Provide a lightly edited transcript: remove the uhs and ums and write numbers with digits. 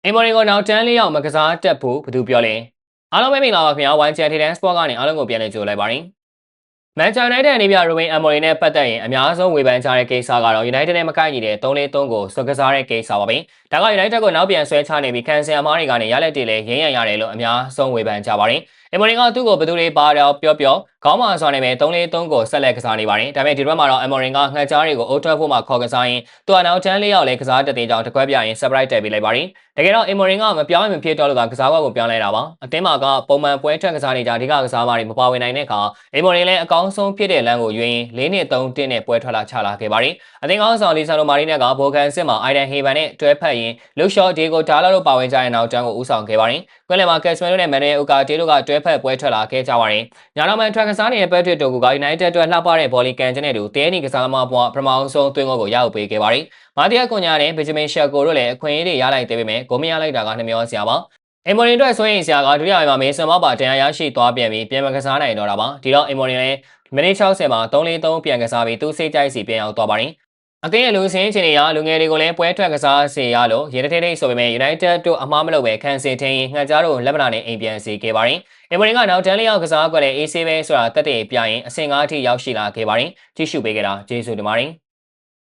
အိမ်မော်တွေကိုနောက်တန်းလေးရောက်မကစားတက်ဖို့ဘယ်သူပြောလဲအားလုံးပဲမင်္ဂလာပါခင်ဗျာ One Channel Thailand Sport ကနေအားလုံးကိုပြန်လည်ကြိုလိုက်ပါရစေ။ Manchester United အနေနဲ့ Ruben Amorim နဲ့ပတ်သက်ရင်အများဆုံးဝေဖန်ကြတဲ့ကိစ္စကတော့ United နဲ့မကိုက်ညီတဲ့3-4-3ကိုစွက်ကစားတဲ့ကိစ္စပါပဲ။ဒါက United ကိုနောက်ပြန်ဆွဲချနေပြီးခံစင်အမားတွေကနေရလက်တွေလည်းရင်းရံရတယ်လို့အများဆုံးဝေဖန်ကြပါတယ်။ Amorim ကသူ့ကိုဘယ်သူတွေပါတော့ပြောခေါင်းမာစွာနဲ့ပဲ3-4-3ကိုဆက်လက်ကစားနေပါတယ်။ဒါပေမဲ့ဒီဘက်မှာတော့ Amorim ကငှက်ကြားတွေကို Old Trafford မှာခေါ်ကစားရင်သူကနောက်တန်းလေးရောက်လဲကစားတဲ့တင်ကြောင်တကွက်ပြရင် surprise တက်ပေးလိုက်ပါတယ်။တကယ်တော့ Amorim ကမပြောင်းရင်မဖြစ်တော့လို့ကစားကွက်ကိုပြောင်းလဲတာပါ။အသင်းမှာကပုံမှန်ပွဲထွက်ကစားနေကြအဓိကကစားသမားတွေမပါဝင်နိုင်တဲ့အခါ Amorim လည်းအကောင်းဆုံးဖြစ်တဲ့လမ်းကိုရွေး4-3-1နဲ့ပွဲထွက်လာချလာခဲ့ပါတယ်။အသင်းကောင်းဆောင်လီဆန်နိုမာရီနက်ကဘော်ကန်စစ်မှာအိုင်ဒန်ဟေဗန်နဲ့တွဲဖက်ရင်လူရှော့ဒီကိုဒါလာတို့ပါဝင်ကြတဲ့နောက်တန်းကိုဦးဆောင်ခဲ့ပါတယ်။ကွင်းလယ်မှာကက်စမန်တို့နဲ့မန်နယ်ဥကာတေးတို့ကတွဲဖက်ပွဲထွက်လာခဲ့ကြပါတယ်။ညာနောက်မှန်ထွက်ကစားနေတဲ့ဘက်ထရစ်တိုကူက United အတွက်လှပတဲ့ဘော်လီကန်ကျင်းတဲ့သူတဲနီကစားသမားဘွားပထမဆုံးသွင်းဂိုးကိုရအောင်ပေးခဲ့ပါတယ်။မာတီယာကွန်ညာနဲ့ဘင်ဂျမင်ရှက်ကိုတို့လည်းအခွင့်အရေးတွေရလိုက်သေးပေမဲ့ဂိုးမရလိုက်တာကနှမျောစရာပါ။ Amorim အတွက်ဆိုရင်ဆရာကဒုတိယပိုင်းမှာမေဆန်မောက်ပါတရားရရှိသွားပြန်ပြီးပြန်မကစားနိုင်တော့တာပါ။ဒီတော့ Amorim လည်းမိနစ်60မှာ3-4-3ပြန်ကစားပြီးသူ့စိတ်ကြိုက်စီပြန်ရောက်သွားပါတယ်။အသင်းရဲ့လူစင်းချင်တွေကလူငယ်တွေကိုလည်းပွဲထွက်ကစားစေရလို့ရေတထိတ်ထိတ်ဆိုပေမဲ့ United တို့အမှားမလုပ်ပဲခံစစ်ထင်းရင်ငှက်ကြားတို့လက်မနာနဲ့အိမ်ပြန်စီခဲ့ပါတယ်။ Amorim ကနောက်တန်းလေးရောက်ကစားကွက်လည်း AC ပဲဆိုတာတက်တဲ့ပြရင်အဆင့်9အထိရောက်ရှိလာခဲ့ပါတယ်။ကြည့်ရှုပေးကြတာကျေးဇူးတင်ပါတယ်။